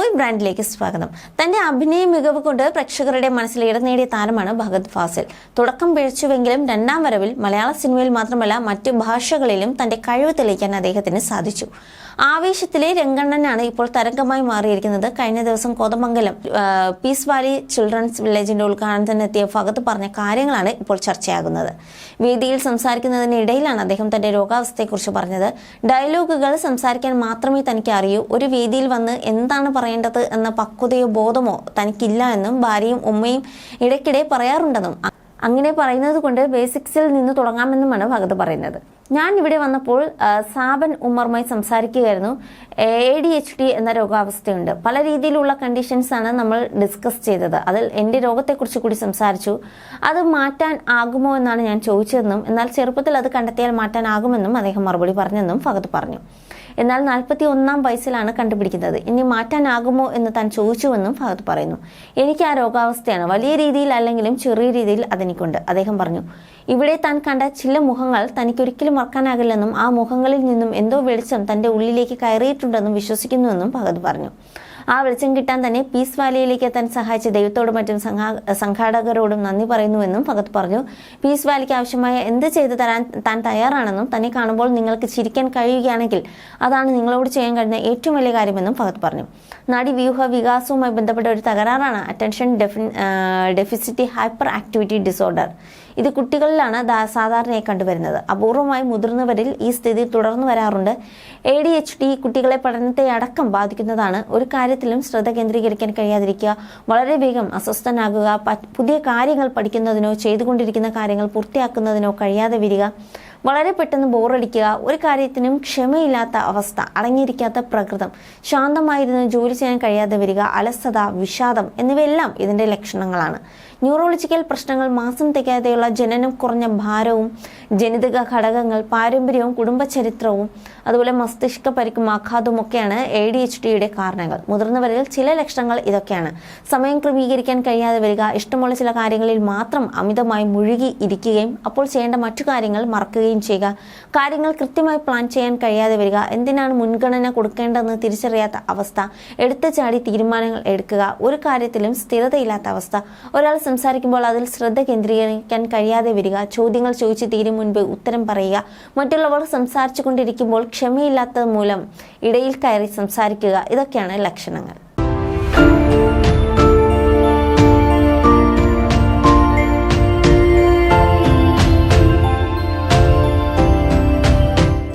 Movie ബ്രാൻഡിലേക്ക് സ്വാഗതം. തന്റെ അഭിനയ മികവ് കൊണ്ട് പ്രേക്ഷകരുടെ മനസ്സിൽ ഇടം നേടിയ താരമാണ് ഫഹദ് ഫാസിൽ. തുടക്കം പിഴച്ചുവെങ്കിലും രണ്ടാം വരവിൽ മലയാള സിനിമയിൽ മാത്രമല്ല മറ്റു ഭാഷകളിലും തന്റെ കഴിവ് തെളിയിക്കാൻ അദ്ദേഹത്തിന് സാധിച്ചു. ആവേശത്തിലെ രംഗണ്ണനാണ് ഇപ്പോൾ തരംഗമായി മാറിയിരിക്കുന്നത്. കഴിഞ്ഞ ദിവസം കോതമംഗലം പീസ് വാലി ചിൽഡ്രൻസ് വില്ലേജിന്റെ ഉദ്ഘാടനത്തിനെത്തിയ ഫഹദ് പറഞ്ഞ കാര്യങ്ങളാണ് ഇപ്പോൾ ചർച്ചയാകുന്നത്. വേദിയിൽ സംസാരിക്കുന്നതിനിടയിലാണ് അദ്ദേഹം തന്റെ രോഗാവസ്ഥയെക്കുറിച്ച് പറഞ്ഞത്. ഡയലോഗുകൾ സംസാരിക്കാൻ മാത്രമേ തനിക്ക് അറിയൂ, ഒരു വേദിയിൽ വന്ന് എന്താണ് പറയേണ്ടത് എന്ന പക്വതയോ ബോധമോ തനിക്കില്ല എന്നും ഭാര്യയും ഉമ്മയും ഇടയ്ക്കിടെ പറയാറുണ്ടെന്നും അങ്ങനെ പറയുന്നത് കൊണ്ട് ബേസിക്സിൽ നിന്ന് തുടങ്ങാമെന്നുമാണ് ഫഹദ് പറയുന്നത്. ഞാൻ ഇവിടെ വന്നപ്പോൾ സാബൻ ഉമ്മറുമായി സംസാരിക്കുകയായിരുന്നു. ADHD എന്ന രോഗാവസ്ഥയുണ്ട്. പല രീതിയിലുള്ള കണ്ടീഷൻസ് ആണ് നമ്മൾ ഡിസ്കസ് ചെയ്തത്. അതിൽ എൻ്റെ രോഗത്തെക്കുറിച്ച് കൂടി സംസാരിച്ചു. അത് മാറ്റാൻ ആകുമോ എന്നാണ് ഞാൻ ചോദിച്ചതെന്നും എന്നാൽ ചെറുപ്പത്തിൽ അത് കണ്ടെത്തിയാൽ മാറ്റാനാകുമെന്നും അദ്ദേഹം മറുപടി പറഞ്ഞെന്നും ഫഹദ് പറഞ്ഞു. എന്നാൽ 41-ാം വയസ്സിലാണ് കണ്ടുപിടിക്കുന്നത്. ഇനി മാറ്റാനാകുമോ എന്ന് താൻ ചോദിച്ചുവെന്നും ഫഹദ് പറയുന്നു. എനിക്ക് ആ രോഗാവസ്ഥയാണ്. വലിയ രീതിയിൽ അല്ലെങ്കിലും ചെറിയ രീതിയിൽ അതെനിക്കുണ്ട്. അദ്ദേഹം പറഞ്ഞു. ഇവിടെ താൻ കണ്ട ചില മുഖങ്ങൾ തനിക്കൊരിക്കലും മറക്കാനാകില്ലെന്നും ആ മുഖങ്ങളിൽ നിന്നും എന്തോ വെളിച്ചം തന്റെ ഉള്ളിലേക്ക് കയറിയിട്ടുണ്ടെന്നും വിശ്വസിക്കുന്നുവെന്നും ഫഹദ് പറഞ്ഞു. ആ വെളിച്ചം കിട്ടാൻ തന്നെ പീസ് വാലിയിലേക്ക് എത്താൻ സഹായിച്ച ദൈവത്തോടും മറ്റും സംഘാടകരോടും നന്ദി പറയുന്നുവെന്നും ഫഹദ് പറഞ്ഞു. പീസ് വാലിക്ക് ആവശ്യമായ എന്ത് ചെയ്തു തരാൻ താൻ തയ്യാറാണെന്നും തന്നെ കാണുമ്പോൾ നിങ്ങൾക്ക് ചിരിക്കാൻ കഴിയുകയാണെങ്കിൽ അതാണ് നിങ്ങളോട് ചെയ്യാൻ കഴിയുന്ന ഏറ്റവും വലിയ കാര്യമെന്നും ഫഹദ് പറഞ്ഞു. നാഡീവ്യൂഹ വികാസവുമായി ബന്ധപ്പെട്ട ഒരു തകരാറാണ് attention deficit hyperactivity disorder. ഇത് കുട്ടികളിലാണ് സാധാരണയായി കണ്ടുവരുന്നത്. അപൂർവമായി മുതിർന്നവരിൽ ഈ സ്ഥിതി തുടർന്നു വരാറുണ്ട്. ADHD കുട്ടികളെ പഠനത്തെ അടക്കം ബാധിക്കുന്നതാണ്. ഒരു കാര്യത്തിലും ശ്രദ്ധ കേന്ദ്രീകരിക്കാൻ കഴിയാതിരിക്കുക, വളരെ വേഗം അസ്വസ്ഥനാകുക, പുതിയ കാര്യങ്ങൾ പഠിക്കുന്നതിനോ ചെയ്തുകൊണ്ടിരിക്കുന്ന കാര്യങ്ങൾ പൂർത്തിയാക്കുന്നതിനോ കഴിയാതെ വരിക, വളരെ പെട്ടെന്ന് ബോറടിക്കുക, ഒരു കാര്യത്തിനും ക്ഷമയില്ലാത്ത അവസ്ഥ, അടങ്ങിയിരിക്കാത്ത പ്രകൃതം, ശാന്തമായിരുന്ന് ജോലി ചെയ്യാൻ കഴിയാതെ വരിക, അലസത, വിഷാദം എന്നിവയെല്ലാം ഇതിന്റെ ലക്ഷണങ്ങളാണ്. ന്യൂറോളജിക്കൽ പ്രശ്നങ്ങൾ, മാസം തികയാതെയുള്ള ജനനം കുറഞ്ഞ ഭാരവും, ജനിതക ഘടകങ്ങൾ, പാരമ്പര്യവും കുടുംബചരിത്രവും, അതുപോലെ മസ്തിഷ്ക പരിക്കും ആഘാതവും ഒക്കെയാണ് ADHDയുടെ കാരണങ്ങൾ. മുതിർന്നവരിൽ ചില ലക്ഷണങ്ങൾ ഇതൊക്കെയാണ്: സമയം ക്രമീകരിക്കാൻ കഴിയാതെ വരിക, ഇഷ്ടമുള്ള ചില കാര്യങ്ങളിൽ മാത്രം അമിതമായി മുഴുകി ഇരിക്കുകയും അപ്പോൾ ചെയ്യേണ്ട മറ്റു കാര്യങ്ങൾ മറക്കുകയും ചെയ്യുക, കാര്യങ്ങൾ കൃത്യമായി പ്ലാൻ ചെയ്യാൻ കഴിയാതെ വരിക, എന്തിനാണ് മുൻഗണന കൊടുക്കേണ്ടതെന്ന് തിരിച്ചറിയാത്ത അവസ്ഥ, എടുത്തു ചാടി തീരുമാനങ്ങൾ എടുക്കുക, ഒരു കാര്യത്തിലും സ്ഥിരതയില്ലാത്ത അവസ്ഥ, ഒരാൾ സംസാരിക്കുമ്പോൾ അതിൽ ശ്രദ്ധ കേന്ദ്രീകരിക്കാൻ കഴിയാതെ വരിക, ചോദ്യങ്ങൾ ചോദിച്ച് തീരും മുൻപ് ഉത്തരം പറയുക, മറ്റുള്ളവർ സംസാരിച്ചു കൊണ്ടിരിക്കുമ്പോൾ ക്ഷമയില്ലാത്തത് മൂലം ഇടയിൽ കയറി സംസാരിക്കുക, ഇതൊക്കെയാണ് ലക്ഷണങ്ങൾ.